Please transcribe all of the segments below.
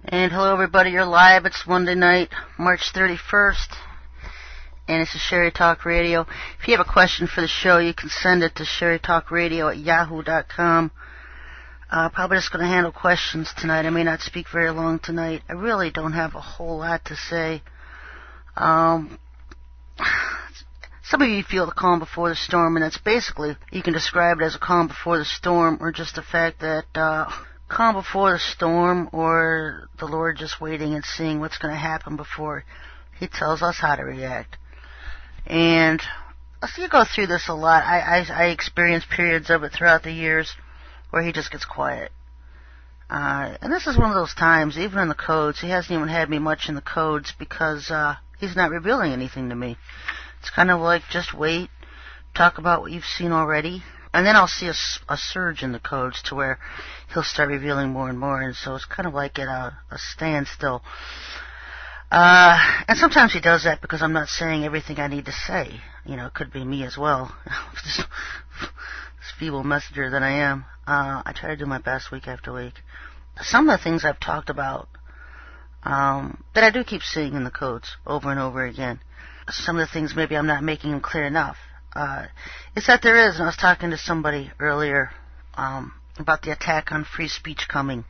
And hello everybody, you're live. It's Monday night, March 31st, and this is Sherry Talk Radio. If you have a question for the show, you can send it to SherryTalkRadio@yahoo.com. Probably just going to handle questions tonight. I may not speak very long tonight. I really don't have a whole lot to say. Some of you feel the calm before the storm, and that's basically, you can describe it as a calm before the storm, or just the fact that calm before the storm, or the Lord just waiting and seeing what's going to happen before He tells us how to react. And so you go through this a lot. I experience periods of it throughout the years where He just gets quiet. And this is one of those times, even in the codes, He hasn't even had me much in the codes because He's not revealing anything to me. It's kind of like, just wait, talk about what you've seen already, and then I'll see a surge in the codes to where He'll start revealing more and more, and so it's kind of like at a standstill. And sometimes He does that because I'm not saying everything I need to say. You know, it could be me as well. This feeble messenger that I am. I try to do my best week after week. Some of the things I've talked about that I do keep seeing in the codes over and over again. Some of the things maybe I'm not making them clear enough. It's that there is, and I was talking to somebody earlier about the attack on free speech coming.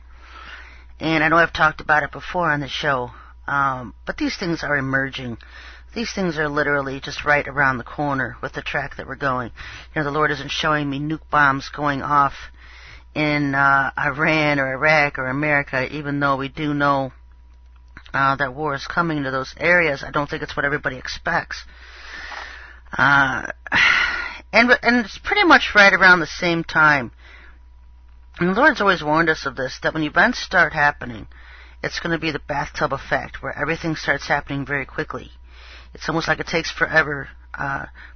And I know I've talked about it before on the show, but these things are emerging. These things are literally just right around the corner with the track that we're going. You know, the Lord isn't showing me nuke bombs going off in Iran or Iraq or America, even though we do know that war is coming to those areas. I don't think it's what everybody expects. And it's pretty much right around the same time. And the Lord's always warned us of this, that when events start happening, it's going to be the bathtub effect, where everything starts happening very quickly. It's almost like it takes forever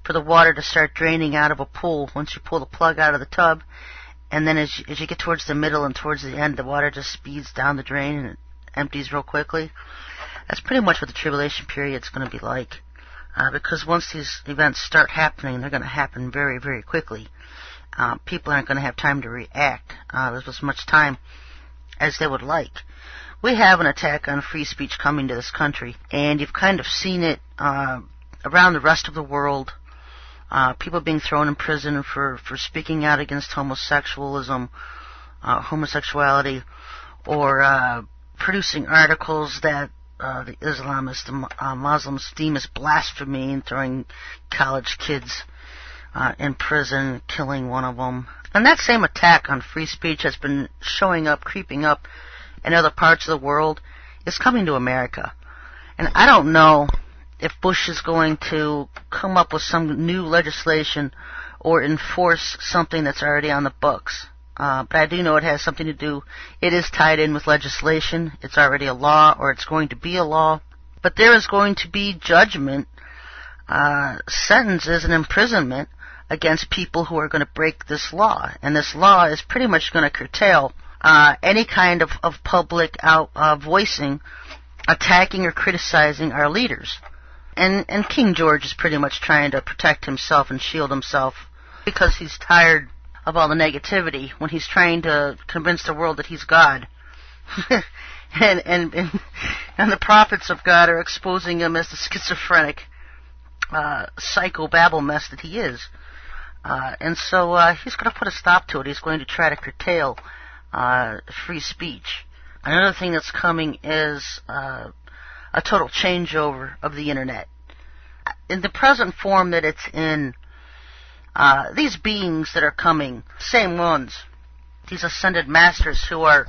for the water to start draining out of a pool once you pull the plug out of the tub. And then as you get towards the middle and towards the end, the water just speeds down the drain and it empties real quickly. That's pretty much what the tribulation period is going to be like. Because once these events start happening, they're going to happen very, very quickly. People aren't going to have time to react with as much time as they would like. We have an attack on free speech coming to this country, and you've kind of seen it around the rest of the world. People being thrown in prison for speaking out against homosexuality, or producing articles that the Islamists, the Muslims deem as blasphemy, and throwing college kids in prison, killing one of them. And that same attack on free speech has been showing up, creeping up in other parts of the world, is coming to America. And I don't know if Bush is going to come up with some new legislation or enforce something that's already on the books. But I do know it has something to do, it is tied in with legislation. It's already a law, or it's going to be a law. But there is going to be judgment, sentences and imprisonment against people who are going to break this law. And this law is pretty much going to curtail any kind of public voicing, attacking or criticizing our leaders. And King George is pretty much trying to protect himself and shield himself because he's tired of all the negativity when he's trying to convince the world that he's God. and the prophets of God are exposing him as the schizophrenic psycho babble mess that he is. And so he's going to put a stop to it. He's going to try to curtail free speech. Another thing that's coming is a total changeover of the Internet. In the present form that it's in, these beings that are coming, same ones, these ascended masters who are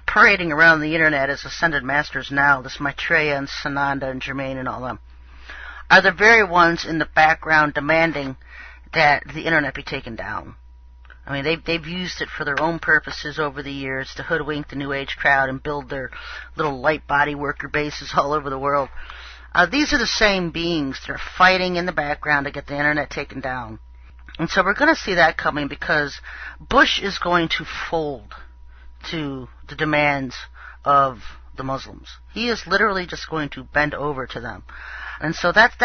parading around the Internet as ascended masters now, this Maitreya and Sananda and Germain and all them, are the very ones in the background demanding that the Internet be taken down. I mean, they've used it for their own purposes over the years to hoodwink the New Age crowd and build their little light body worker bases all over the world. These are the same beings that are fighting in the background to get the Internet taken down. And so we're going to see that coming because Bush is going to fold to the demands of the Muslims. He is literally just going to bend over to them. And so that's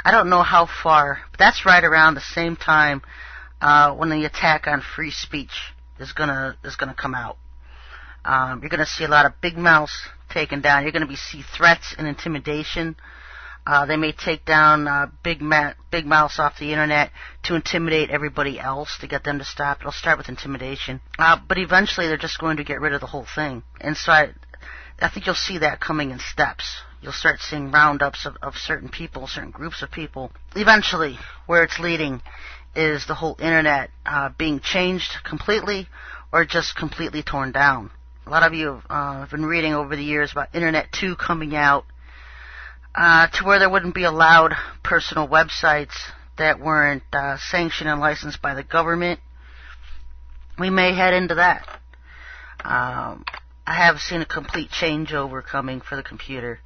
I don't know how far, but that's right around the same time when the attack on free speech is gonna come out. You're gonna see a lot of big mouths taken down. You're going to see threats and intimidation. They may take down big mouths off the internet to intimidate everybody else to get them to stop. It'll start with intimidation. But eventually they're just going to get rid of the whole thing. And so I think you'll see that coming in steps. You'll start seeing roundups of certain people, certain groups of people. Eventually, where it's leading is the whole internet being changed completely or just completely torn down. A lot of you have been reading over the years about Internet 2 coming out to where there wouldn't be allowed personal websites that weren't sanctioned and licensed by the government. We may head into that. I have seen a complete changeover coming for the computer.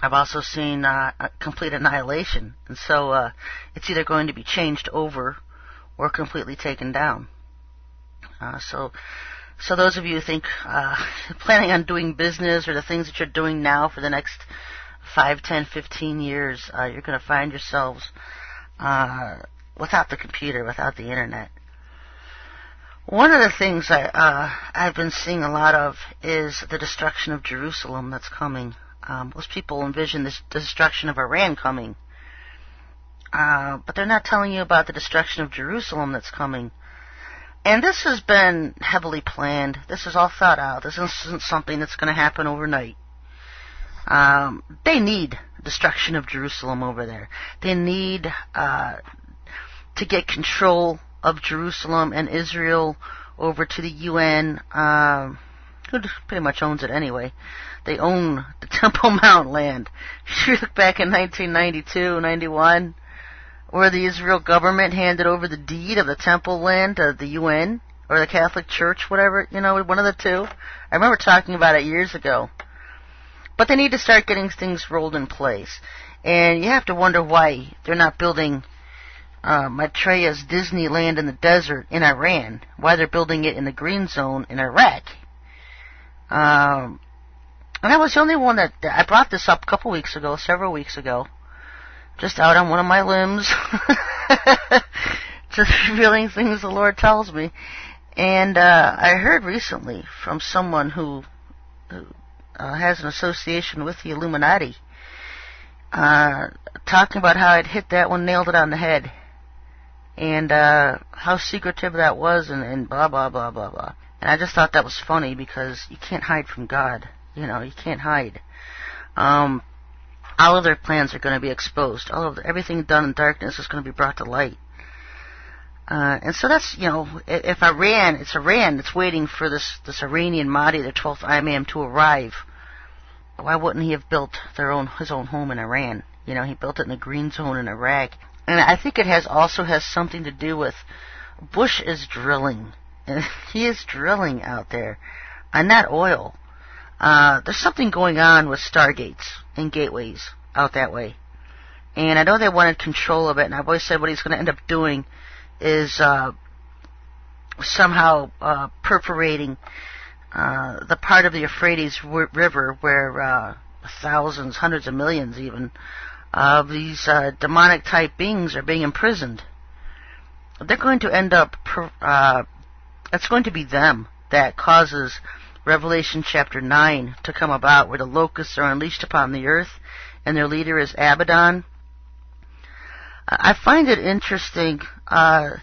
I've also seen a complete annihilation. And so it's either going to be changed over or completely taken down. So those of you who think planning on doing business or the things that you're doing now for the next 5, 10, 15 years, you're going to find yourselves without the computer, without the internet. One of the things I've been seeing a lot of is the destruction of Jerusalem that's coming. Most people envision the destruction of Iran coming. But they're not telling you about the destruction of Jerusalem that's coming. And this has been heavily planned. This is all thought out. This isn't something that's going to happen overnight. They need destruction of Jerusalem over there. They need to get control of Jerusalem and Israel over to the UN, who pretty much owns it anyway. They own the Temple Mount land. If you look back in 1992, 91, where the Israel government handed over the deed of the Temple land to the UN or the Catholic Church, whatever, one of the two. I remember talking about it years ago. But they need to start getting things rolled in place. And you have to wonder why they're not building Maitreya's Disneyland in the desert in Iran, why they're building it in the green zone in Iraq. And I was the only one that I brought this up several weeks ago, just out on one of my limbs, just revealing things the Lord tells me. And I heard recently from someone who has an association with the Illuminati, talking about how I'd hit that one, nailed it on the head, and how secretive that was, and blah, blah, blah, blah, blah. And I just thought that was funny because you can't hide from God. You can't hide. All of their plans are going to be exposed. Everything done in darkness is going to be brought to light. And so that's, if it's Iran that's waiting for this Iranian Mahdi, the 12th Imam, to arrive. Why wouldn't he have built his own home in Iran? He built it in the green zone in Iraq. And I think it also has something to do with Bush is drilling. And he is drilling out there, and not oil. There's something going on with stargates and gateways out that way. And I know they wanted control of it, and I've always said what he's going to end up doing is somehow perforating the part of the Euphrates River where thousands, hundreds of millions even, of these demonic-type beings are being imprisoned. They're going to end up, it's going to be them that causes Revelation chapter 9 to come about, where the locusts are unleashed upon the earth, and their leader is Abaddon. I find it interesting that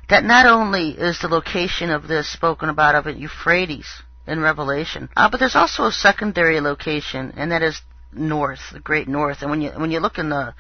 not only is the location of this spoken about of it Euphrates in Revelation, but there's also a secondary location, and that is north, the great north. And when you look in the